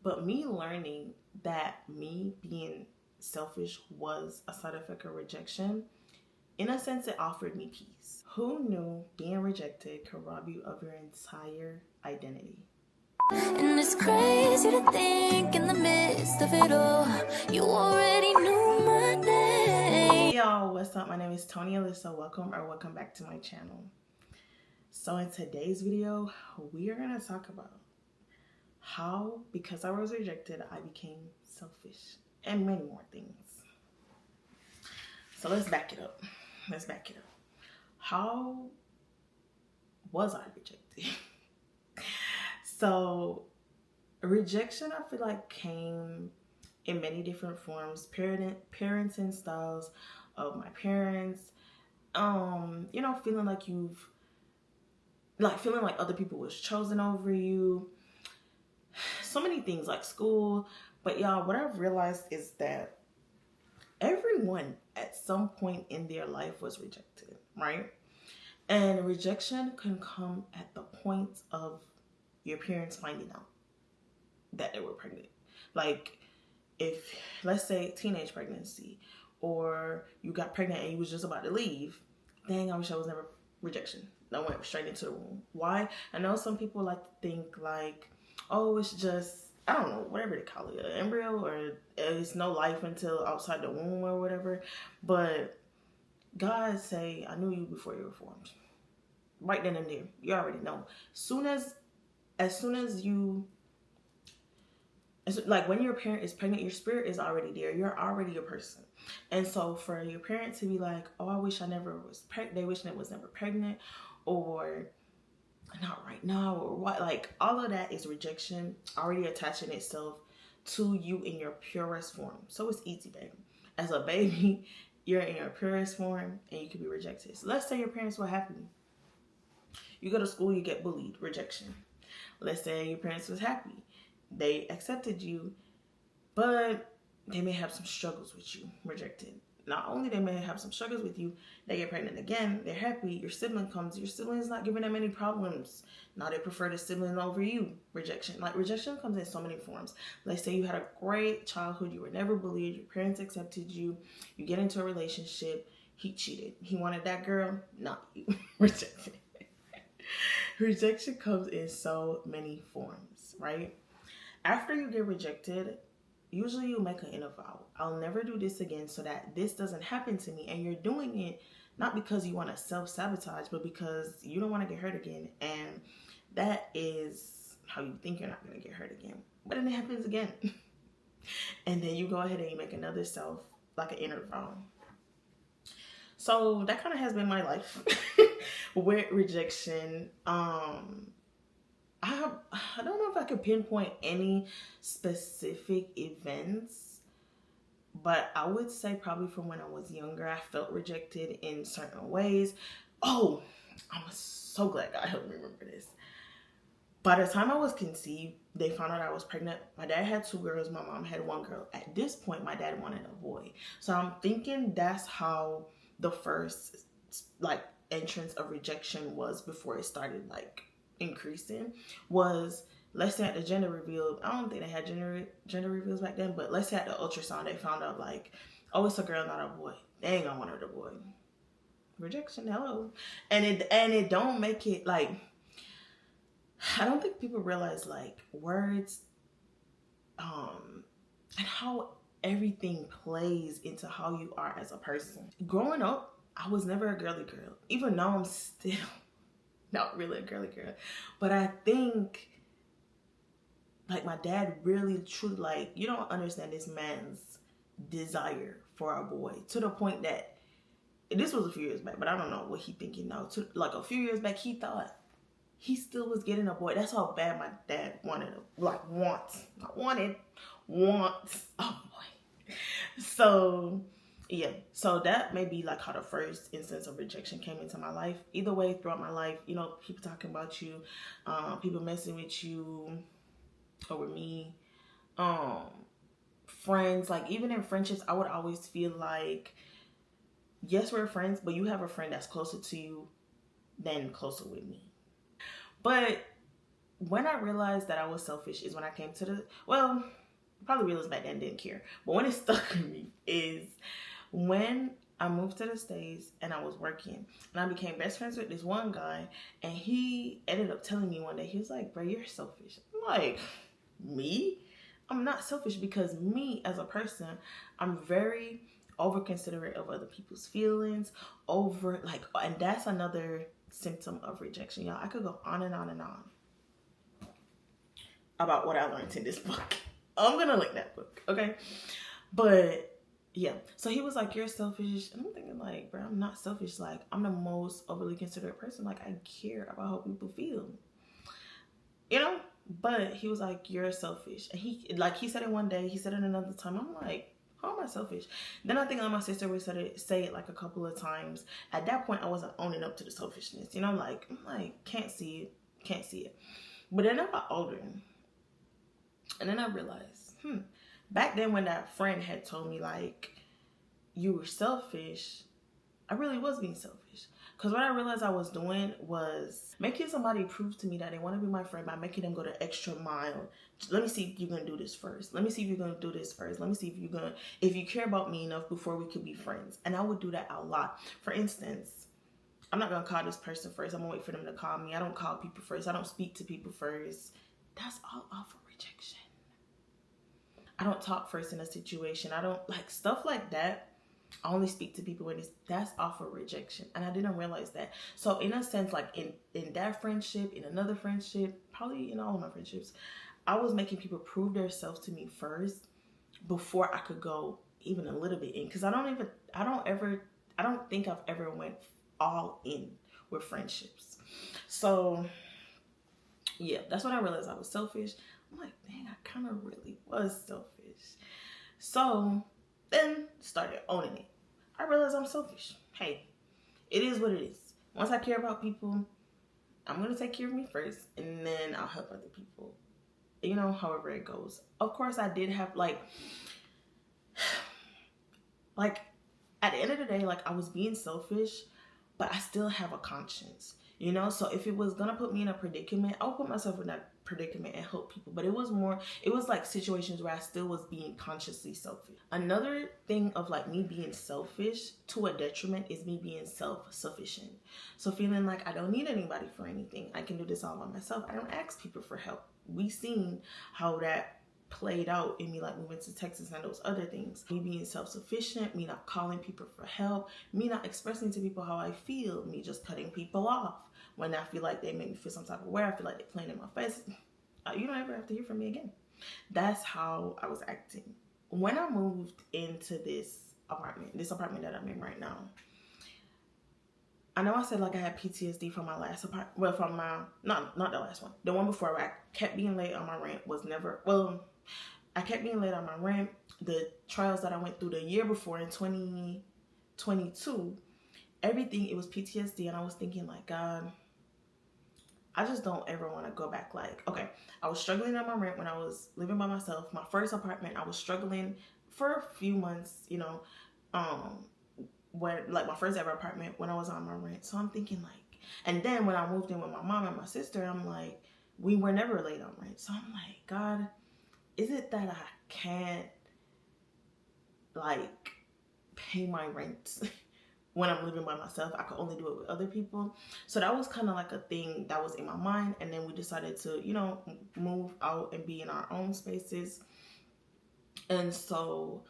But me learning that me being selfish was a side effect of rejection, in a sense, it offered me peace. Who knew being rejected could rob you of your entire identity? And it's crazy to think in the midst of it all, you already knew my name. Hey y'all, what's up? My name is Tony Alyssa. Welcome back to my channel. So in today's video, we are going to talk about how, because I was rejected, I became selfish and many more things. So let's back it up. How was I rejected? So rejection, I feel like, came in many different forms. Parenting styles of my parents. Feeling like other people was chosen over you. So many things, like school. But y'all, what I've realized is that everyone at some point in their life was rejected, right? And rejection can come at the point of your parents finding out that they were pregnant. Like, if, let's say, teenage pregnancy, or you got pregnant and you was just about to leave, dang, I wish I was never rejection. I went straight into the womb. Why? I know some people like to think like, oh, it's just, I don't know, whatever they call it, an embryo, or it's no life until outside the womb or whatever. But God say, I knew you before you were formed. Right then and there. You already know. As soon as you, like when your parent is pregnant, your spirit is already there. You're already a person. And so for your parent to be like, oh, I wish I never was pregnant, they wish I was never pregnant, or not right now, or what, like all of that is rejection already attaching itself to you in your purest form. So it's easy, baby. As a baby, you're in your purest form and you can be rejected. So let's say your parents were happy. You go to school, you get bullied, rejection. Let's say your parents was happy. They accepted you, but they may have some struggles with you, rejected. Not only they may have some struggles with you, they get pregnant again, they're happy, your sibling comes, your sibling's not giving them any problems. Now they prefer the sibling over you, rejection. Like, rejection comes in so many forms. Let's say you had a great childhood, you were never bullied, your parents accepted you, you get into a relationship, he cheated. He wanted that girl, not you, rejected. Rejection comes in so many forms, right? After you get rejected, usually you make an inner vow. I'll never do this again so that this doesn't happen to me. And you're doing it not because you want to self-sabotage, but because you don't want to get hurt again. And that is how you think you're not going to get hurt again. But then it happens again. And then you go ahead and you make another self, like an inner vow. So that kind of has been my life with rejection. I don't know if I could pinpoint any specific events, but I would say probably from when I was younger, I felt rejected in certain ways. Oh, I'm so glad God helped me remember this. By the time I was conceived, they found out I was pregnant. My dad had 2 girls, my mom had 1 girl. At this point, my dad wanted a boy. So I'm thinking that's how the first entrance of rejection was before it started increasing. Was, let's say at the gender reveal, I don't think they had gender reveals back then, but let's say at the ultrasound they found out oh, it's a girl, not a boy. Dang, I wanted a boy. Rejection, hello. And it don't make it I don't think people realize words and how everything plays into how you are as a person. Growing up, I was never a girly girl, even though I'm still not really a girly girl. But I think my dad really truly you don't understand this man's desire for a boy, to the point that this was a few years back, but I don't know what he thinking now. A few years back, he thought he still was getting a boy. That's how bad my dad wants a boy. So yeah, so that may be how the first instance of rejection came into my life. Either way, throughout my life, people talking about you, people messing with you over me, friends, even in friendships, I would always feel yes, we're friends, but you have a friend that's closer to you than closer with me. But when I realized that I was selfish is when I came to the, well, probably realized back then, didn't care. But when it stuck with me is when I moved to the States and I was working and I became best friends with this one guy, and he ended up telling me one day, he was like, bro, you're selfish. I'm like, me? I'm not selfish, because me as a person, I'm very over considerate of other people's feelings, over like, and that's another symptom of rejection, y'all. I could go on and on and on about what I learned in this book. I'm gonna link that book, okay? But yeah, so he was like, you're selfish. And I'm thinking like, bro, I'm not selfish. Like, I'm the most overly considerate person. Like, I care about how people feel, you know? But he was like, you're selfish. And he said it one day, he said it another time. I'm like, how am I selfish? Then I think my sister would say it like a couple of times. At that point, I wasn't owning up to the selfishness, you know? Like, I'm like, can't see it. But then I got older, and then I realized, back then when that friend had told me like, you were selfish, I really was being selfish. Because what I realized I was doing was making somebody prove to me that they want to be my friend by making them go the extra mile. Let me see if you're going to do this first. Let me see if you're going to do this first. Let me see if you care about me enough before we could be friends. And I would do that a lot. For instance, I'm not going to call this person first. I'm going to wait for them to call me. I don't call people first. I don't speak to people first. That's all off of rejection. I don't talk first in a situation. I don't like stuff like that. I only speak to people when that's off of rejection. And I didn't realize that. So in a sense, like in that friendship, in another friendship, probably in all of my friendships, I was making people prove themselves to me first before I could go even a little bit in. Because I don't think I've ever went all in with friendships. So yeah, that's when I realized I was selfish. I'm like, dang, I kind of really was selfish. So then started owning it. I realized I'm selfish. Hey, it is what it is. Once I care about people, I'm going to take care of me first, and then I'll help other people. You know, however it goes. Of course, I did have like at the end of the day, like I was being selfish, but I still have a conscience. You know, so if it was going to put me in a predicament, I'll put myself in that predicament and help people. But it was like situations where I still was being consciously selfish. Another thing of like me being selfish to a detriment is me being self-sufficient. So feeling like I don't need anybody for anything. I can do this all by myself. I don't ask people for help. We seen how that played out in me like moving to Texas and those other things. Me being self-sufficient, me not calling people for help, me not expressing to people how I feel, me just cutting people off when I feel like they make me feel some type of way. I feel like they're playing in my face. You don't ever have to hear from me again. That's how I was acting. When I moved into this apartment that I'm in right now, I know I said like I had PTSD from my last apartment. Well, from my, not the last one. The one before, where I kept being late on my rent was never, well, I kept being late on my rent. The trials that I went through the year before in 2022, everything, it was PTSD. And I was thinking like, God, I just don't ever want to go back. Like, okay, I was struggling on my rent when I was living by myself. My first apartment, I was struggling for a few months, you know, when like my first ever apartment when I was on my rent. So I'm thinking like, and then when I moved in with my mom and my sister, I'm like, we were never late on rent. So I'm like, God, is it that I can't like pay my rent when I'm living by myself? I could only do it with other people. So that was kind of like a thing that was in my mind. And then we decided to, you know, move out and be in our own spaces. And so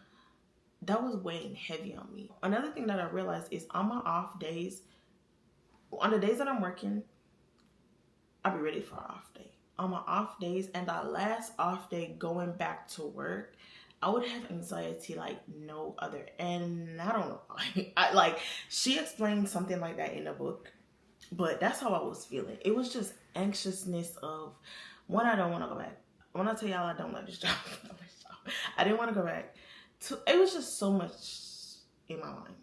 that was weighing heavy on me. Another thing that I realized is on my off days, on the days that I'm working, I'll be ready for an off day. On my off days and that last off day going back to work, I would have anxiety like no other. And I don't know. She explained something like that in the book, but that's how I was feeling. It was just anxiousness of, one, I don't want to go back. When I tell y'all I don't like this job, I didn't want to go back. It was just so much in my mind.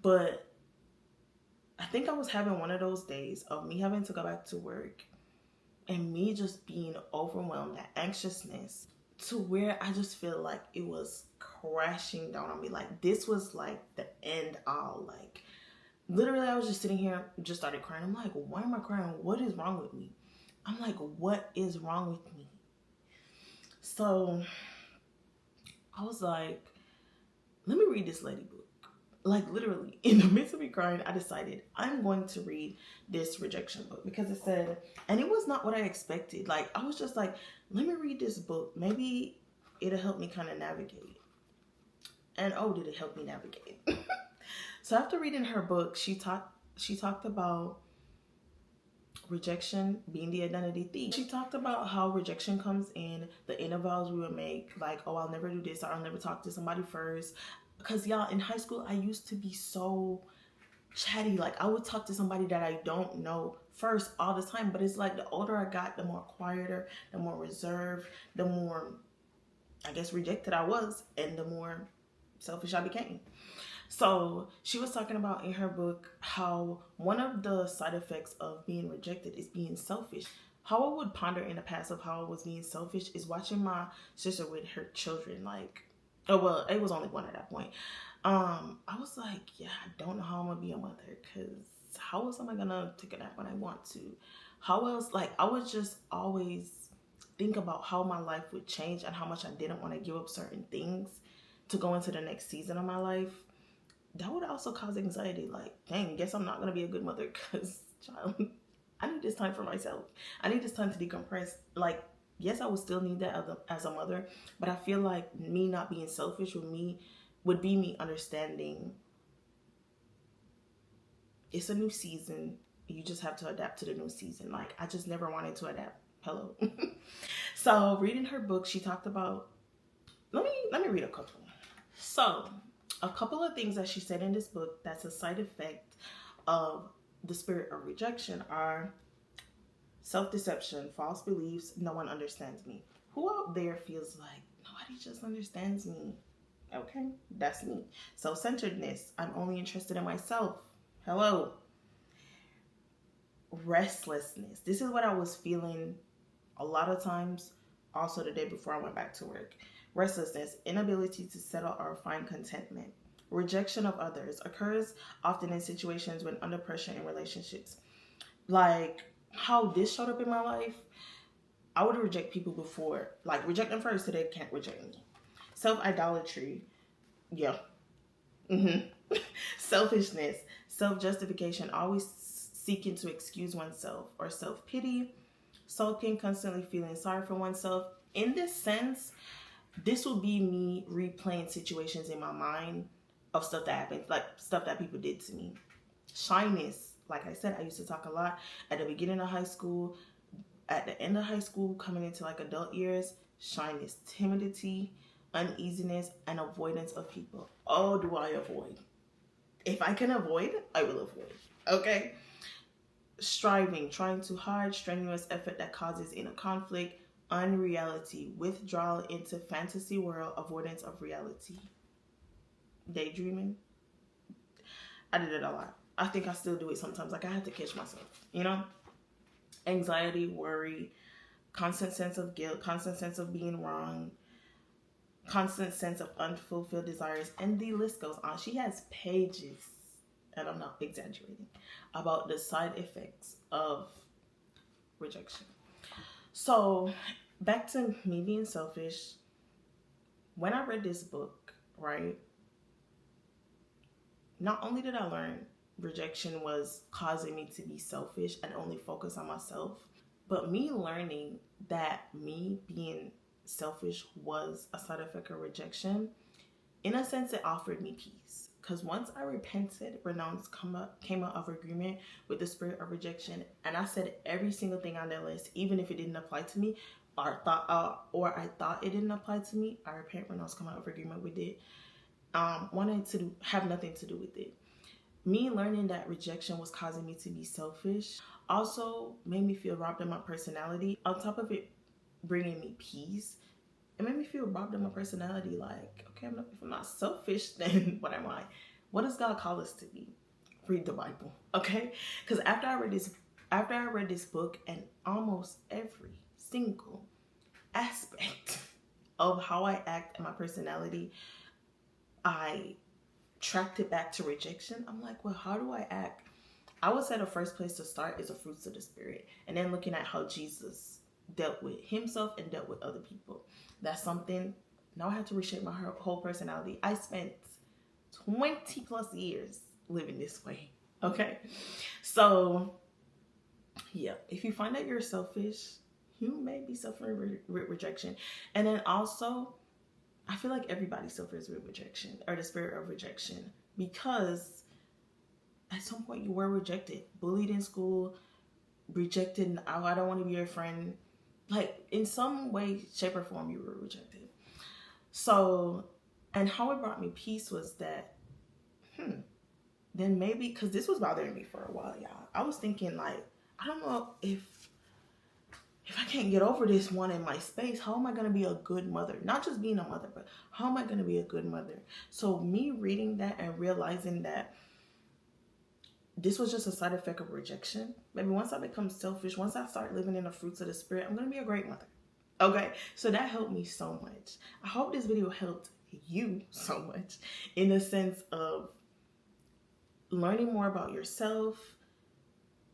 But I think I was having one of those days of me having to go back to work and me just being overwhelmed, that anxiousness, to where I just feel like it was crashing down on me. Like this was like the end all. Like literally I was just sitting here, just started crying. I'm like, why am I crying? What is wrong with me? I'm like, what is wrong with me? So I was like, let me read this lady book. Like literally in the midst of me crying, I decided I'm going to read this rejection book because it said, and it was not what I expected. Like I was just like, let me read this book. Maybe it'll help me kind of navigate. And oh, did it help me navigate? So after reading her book, she talked about rejection being the identity thief. She talked about how rejection comes in the inner vows we would make, like, oh, I'll never do this, or I'll never talk to somebody first. Because y'all, in high school, I used to be so chatty. Like I would talk to somebody that I don't know first all the time. But it's like the older I got, the more quieter, the more reserved, the more, I guess, rejected I was, and the more selfish I became. So she was talking about in her book how one of the side effects of being rejected is being selfish. How I would ponder in the past of how I was being selfish is watching my sister with her children. Like, oh well, it was only one at that point. I was like, yeah, I don't know how I'm gonna be a mother, because how else am I gonna take a nap when I want to? How else? Like, I would just always think about how my life would change and how much I didn't want to give up certain things to go into the next season of my life. That would also cause anxiety. Like, dang, guess I'm not gonna be a good mother because, child, I need this time for myself. I need this time to decompress. Like, yes, I would still need that as a mother, but I feel like me not being selfish would be me understanding it's a new season. You just have to adapt to the new season. Like, I just never wanted to adapt. Hello. So reading her book, she talked about, let me read a couple. So a couple of things that she said in this book that's a side effect of the spirit of rejection are self-deception, false beliefs, no one understands me. Who out there feels like nobody just understands me? Okay, that's me. Self-centeredness, I'm only interested in myself. Hello. Restlessness, this is what I was feeling a lot of times, also the day before I went back to work. Restlessness, inability to settle or find contentment. Rejection of others occurs often in situations when under pressure in relationships. Like how this showed up in my life, I would reject people before. Like reject them first so they can't reject me. Self-idolatry. Yeah. Selfishness. Self-justification. Always seeking to excuse oneself. Or self-pity. Sulking, constantly feeling sorry for oneself. In this sense, this will be me replaying situations in my mind of stuff that happened, like stuff that people did to me. Shyness, like I said, I used to talk a lot at the beginning of high school, at the end of high school, coming into like adult years. Shyness, timidity, uneasiness, and avoidance of people. Oh, do I avoid? If I can avoid, I will avoid. Okay? Striving, trying too hard, strenuous effort that causes inner conflict, unreality, withdrawal into fantasy world, avoidance of reality. Daydreaming. I did it a lot. I think I still do it sometimes. Like I have to catch myself, you know? Anxiety, worry, constant sense of guilt, constant sense of being wrong, constant sense of unfulfilled desires, and the list goes on. She has pages, and I'm not exaggerating, about the side effects of rejection. So back to me being selfish. When I read this book, right, not only did I learn rejection was causing me to be selfish and only focus on myself, but me learning that me being selfish was a side effect of rejection, in a sense, it offered me peace. Because once I repented, renounced, came out of agreement with the spirit of rejection, and I said every single thing on that list, even if it didn't apply to me, or I thought it didn't apply to me, I repent, renounce, come out of agreement with it. Wanted to have nothing to do with it. Me learning that rejection was causing me to be selfish also made me feel robbed of my personality. On top of it bringing me peace, it made me feel robbed of my personality. Like, okay, if I'm not selfish, then what am I? What does God call us to be? Read the Bible, okay? Because after I read this book, and almost every single aspect of how I act and my personality, I tracked it back to rejection. I'm like, well, how do I act I would say the first place to start is the fruits of the spirit, and then looking at how Jesus dealt with himself and dealt with other people. That's something. Now I have to reshape my whole personality. I spent 20 plus years living this way. Okay, so yeah, if you find that you're selfish, you may be suffering with rejection. And then also, I feel like everybody suffers with rejection or the spirit of rejection, because at some point you were rejected, bullied in school, rejected. Oh, I don't want to be your friend. Like in some way, shape, or form, you were rejected. So, and how it brought me peace was that, then maybe, because this was bothering me for a while, y'all. I was thinking, like, I don't know if I can't get over this one in my space, how am I going to be a good mother? Not just being a mother, but how am I going to be a good mother? So me reading that and realizing that this was just a side effect of rejection. Maybe once I become selfish, once I start living in the fruits of the spirit, I'm going to be a great mother. Okay, so that helped me so much. I hope this video helped you so much in the sense of learning more about yourself,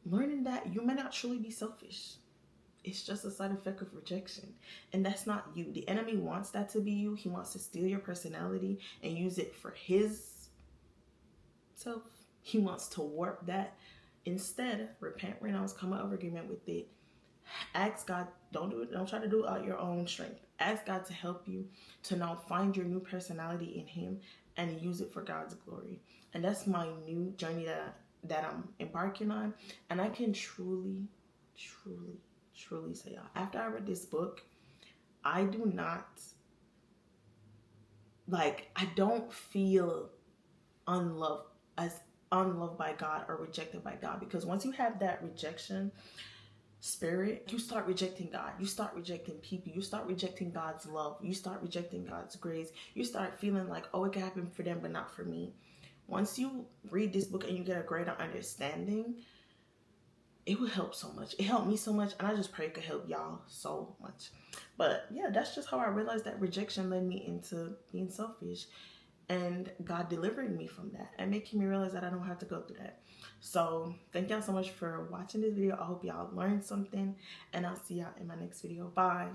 learning that you may not truly be selfish. It's just a side effect of rejection. And that's not you. The enemy wants that to be you. He wants to steal your personality and use it for his self. He wants to warp that. Instead, repent, renounce, come out of agreement with it. Ask God, don't do it. Don't try to do it out your own strength. Ask God to help you to now find your new personality in him and use it for God's glory. And that's my new journey that I'm embarking on. And I can truly say, y'all, after I read this book, I don't feel unloved by God or rejected by God, because once you have that rejection spirit, you start rejecting God, you start rejecting people, you start rejecting God's love, you start rejecting God's grace, you start feeling like, oh, it can happen for them but not for me. Once you read this book and you get a greater understanding, it will help so much. It helped me so much, and I just pray it could help y'all so much. But yeah, that's just how I realized that rejection led me into being selfish, and God delivering me from that and making me realize that I don't have to go through that. So thank y'all so much for watching this video. I hope y'all learned something, and I'll see y'all in my next video. Bye.